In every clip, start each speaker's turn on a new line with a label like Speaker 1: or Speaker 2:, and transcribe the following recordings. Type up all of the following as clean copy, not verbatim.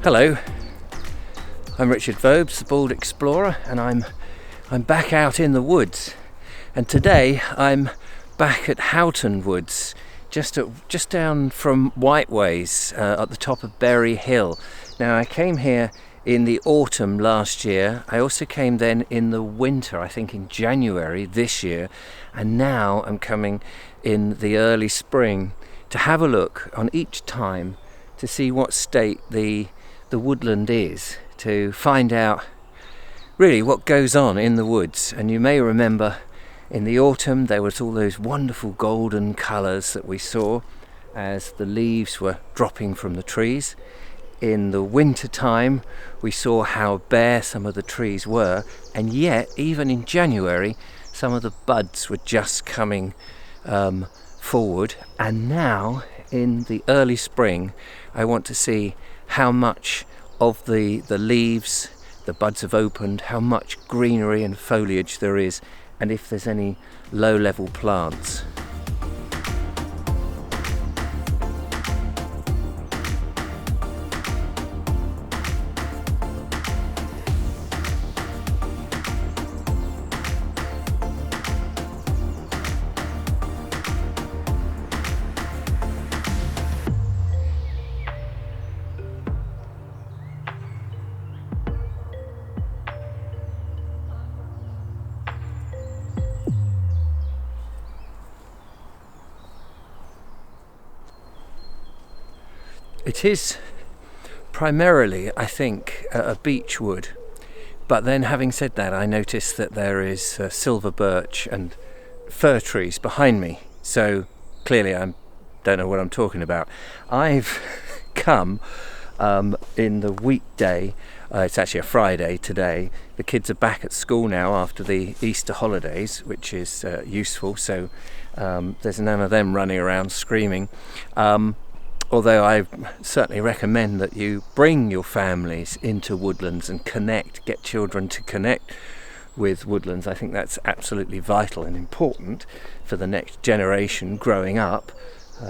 Speaker 1: Hello, I'm Richard Vobes, the Bald Explorer, and I'm back out in the woods. And today I'm back at Houghton Woods, just down from Whiteways, at the top of Berry Hill. Now, I came here in the autumn last year. I also came then in the winter, I think in January this year, and now I'm coming in the early spring to have a look on each time to see what state the woodland is, to find out really what goes on in the woods. And you may remember in the autumn there was all those wonderful golden colours that we saw as the leaves were dropping from the trees. In the winter time we saw how bare some of the trees were, and yet even in January some of the buds were just coming forward. And now in the early spring I want to see how much of the leaves, the buds have opened, how much greenery and foliage there is, and if there's any low-level plants. It is primarily, I think, a beech wood, but then having said that, I noticed that there is silver birch and fir trees behind me, so clearly I don't know what I'm talking about. I've come in the weekday. It's actually a Friday today. The kids are back at school now after the Easter holidays, which is useful, so there's none of them running around screaming. Although I certainly recommend that you bring your families into woodlands and get children to connect with woodlands. I think that's absolutely vital and important for the next generation growing up,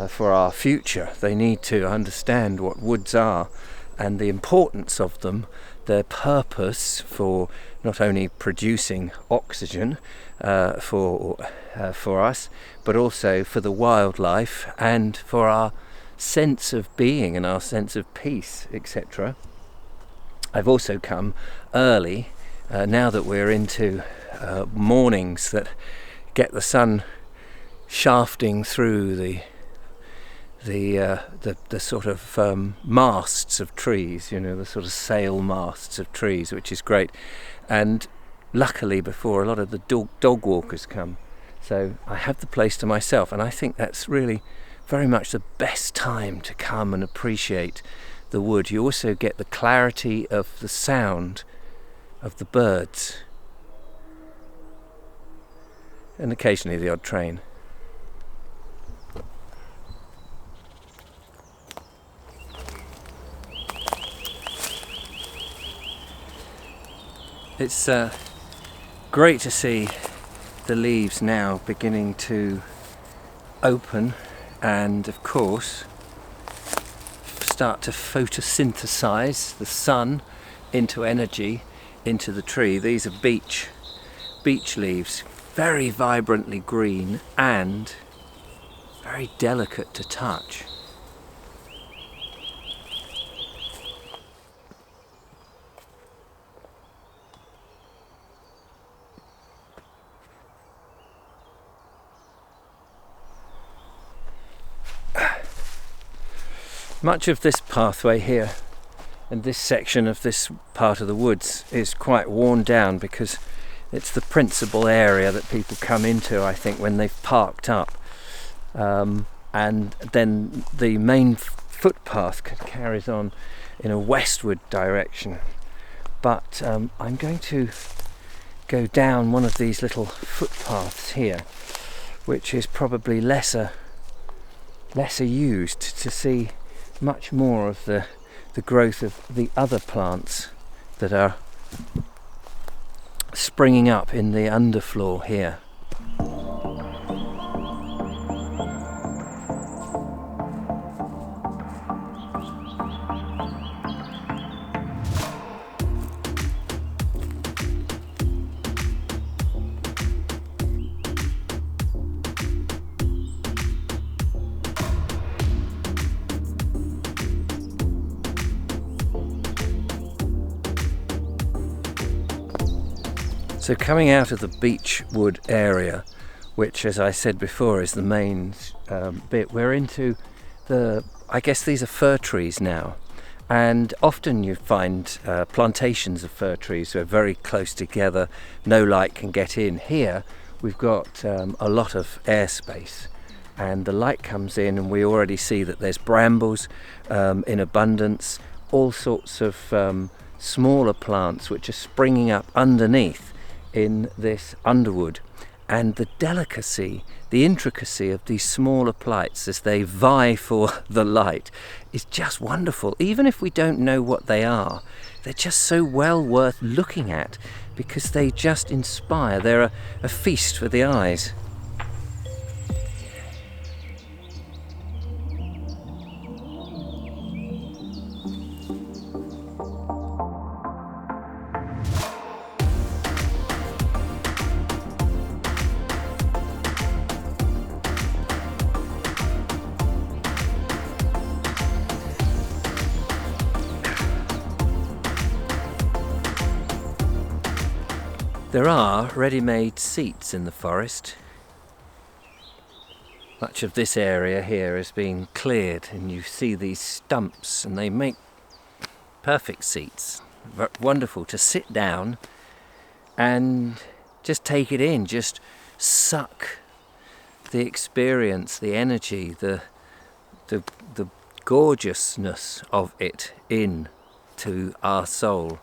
Speaker 1: for our future. They need to understand what woods are and the importance of them, their purpose for not only producing oxygen for us, but also for the wildlife and for our sense of being and our sense of peace, etc. I've also come early, now that we're into mornings that get the sun shafting through the sort of masts of trees, the sort of sail masts of trees, which is great. And luckily before a lot of the dog walkers come, so I have the place to myself, and I think that's really very much the best time to come and appreciate the wood. You also get the clarity of the sound of the birds and occasionally the odd train. It's great to see the leaves now beginning to open and of course start to photosynthesize the sun into energy into the tree. These are beech leaves, very vibrantly green and very delicate to touch. Much of this pathway here and this section of this part of the woods is quite worn down because it's the principal area that people come into, I think, when they've parked up. And then the main footpath carries on in a westward direction. But I'm going to go down one of these little footpaths here, which is probably lesser used, to see much more of the growth of the other plants that are springing up in the underfloor here. So coming out of the beechwood area, which, as I said before, is the main bit, we're into I guess these are fir trees now. And often you find plantations of fir trees who are very close together, no light can get in. Here we've got a lot of airspace, and the light comes in, and we already see that there's brambles in abundance, all sorts of smaller plants which are springing up underneath in this underwood. And the delicacy, the intricacy of these smaller plights as they vie for the light is just wonderful. Even if we don't know what they are, they're just so well worth looking at because they just inspire. They're a feast for the eyes. There are ready-made seats in the forest. Much of this area here has been cleared, and you see these stumps, and they make perfect seats. Wonderful to sit down and just take it in, just suck the experience, the energy, the gorgeousness of it in to our soul.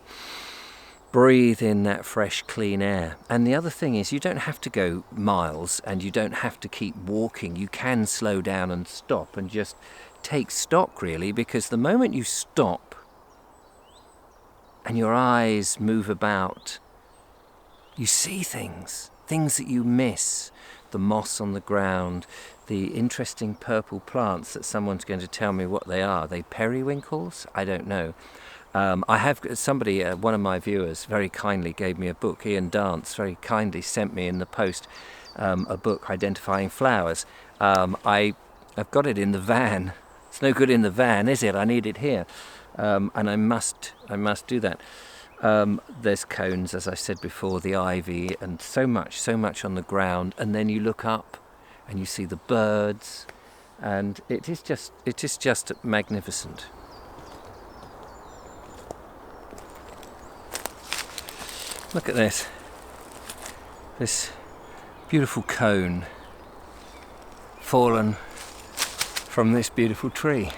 Speaker 1: Breathe in that fresh, clean air. And the other thing is, you don't have to go miles, and you don't have to keep walking. You can slow down and stop and just take stock, really, because the moment you stop and your eyes move about, you see things that you miss. The moss on the ground, the interesting purple plants that someone's going to tell me what they are. Are they periwinkles? I don't know. I have somebody, one of my viewers, very kindly gave me a book. Ian Dance very kindly sent me in the post a book identifying flowers. I've got it in the van. It's no good in the van, is it? I need it here, and I must do that. There's cones, as I said before, the ivy, and so much on the ground. And then you look up, and you see the birds, and it is just magnificent. Look at this beautiful cone fallen from this beautiful tree.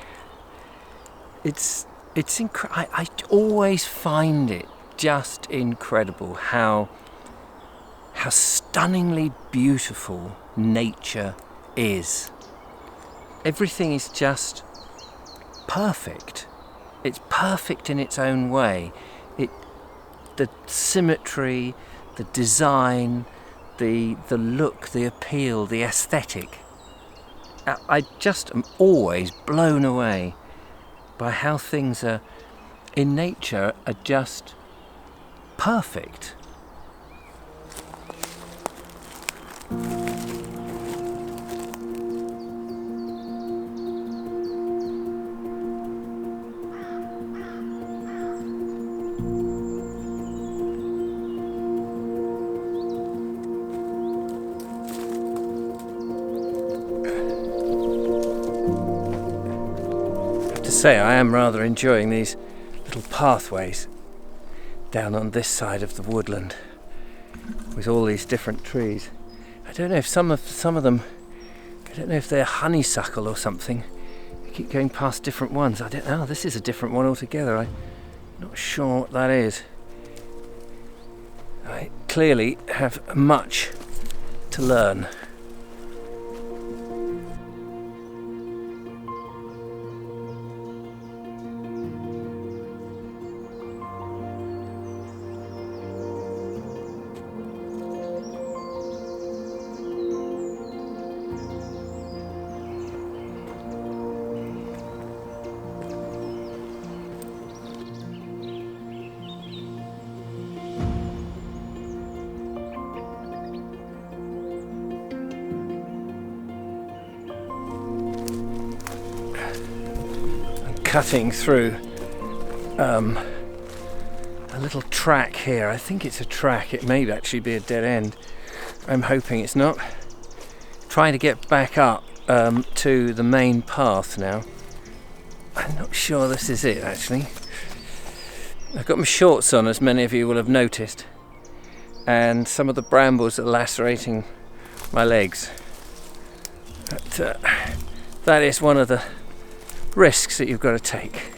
Speaker 1: It's incredible. I always find it just incredible how stunningly beautiful nature is. Everything is just perfect. It's perfect in its own way. The symmetry, the design, the look, the appeal, the aesthetic. I just am always blown away by how things are in nature are just perfect. Say I am rather enjoying these little pathways down on this side of the woodland with all these different trees. I don't know if some of them, I don't know if they're honeysuckle or something. I keep going past different ones. I don't know. This is a different one altogether. I'm not sure what that is. I clearly have much to learn. Cutting through a a little track here. I think it's a track. It may actually be a dead end. I'm hoping it's not. Trying to get back up to the main path now. I'm not sure this is it actually. I've got my shorts on, as many of you will have noticed, and some of the brambles are lacerating my legs. But, that is one of the risks that you've got to take.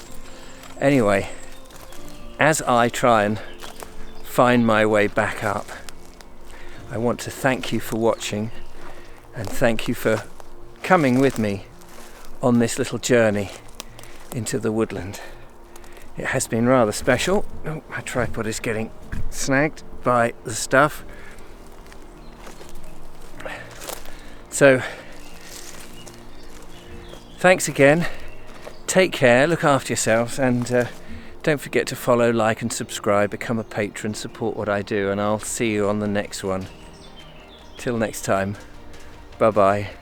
Speaker 1: Anyway, as I try and find my way back up, I want to thank you for watching and thank you for coming with me on this little journey into the woodland. It has been rather special. Oh, my tripod is getting snagged by the stuff. So, thanks again. Take care, look after yourselves, and don't forget to follow, like and subscribe, become a patron, support what I do, and I'll see you on the next one. Till next time, bye bye.